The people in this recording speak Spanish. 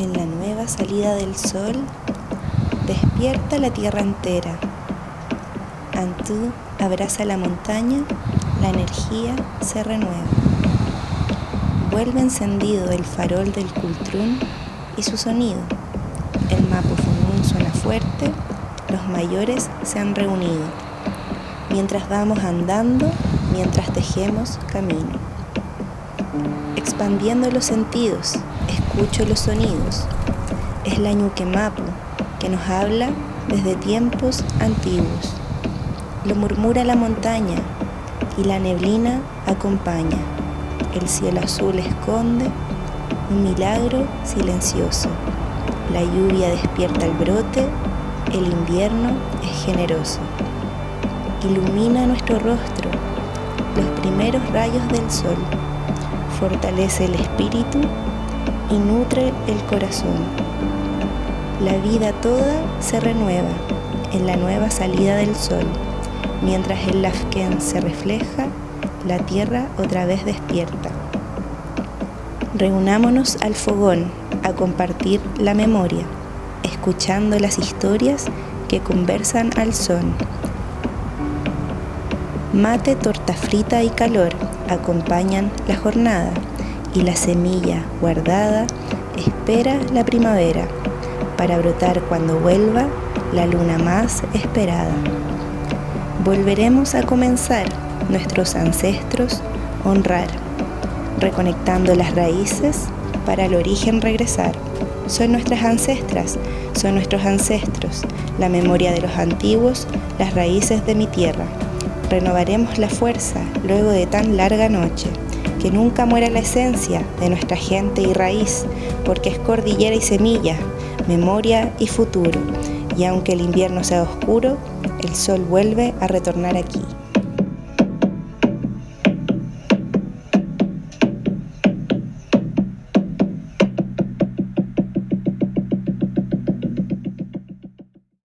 En la nueva salida del sol, despierta la tierra entera. Antú abraza la montaña, la energía se renueva. Vuelve encendido el farol del Cultrún y su sonido. El Mapu Funún suena fuerte, los mayores se han reunido. Mientras vamos andando, mientras tejemos camino. Expandiendo los sentidos, escucho los sonidos. Es la Ñuque Mapu que nos habla desde tiempos antiguos. Lo murmura la montaña y la neblina acompaña. El cielo azul esconde un milagro silencioso. La lluvia despierta el brote, el invierno es generoso. Ilumina nuestro rostro, los primeros rayos del sol. Fortalece el espíritu y nutre el corazón. La vida toda se renueva en la nueva salida del sol. Mientras el Lafken se refleja, la tierra otra vez despierta. Reunámonos al fogón a compartir la memoria, escuchando las historias que conversan al son. Mate, torta frita y calor acompañan la jornada y la semilla guardada espera la primavera para brotar cuando vuelva la luna más esperada. Volveremos a comenzar nuestros ancestros honrar, reconectando las raíces para el origen regresar. Son nuestras ancestras, son nuestros ancestros, la memoria de los antiguos, las raíces de mi tierra. Renovaremos la fuerza luego de tan larga noche, que nunca muera la esencia de nuestra gente y raíz, porque es cordillera y semilla, memoria y futuro, y aunque el invierno sea oscuro, el sol vuelve a retornar aquí.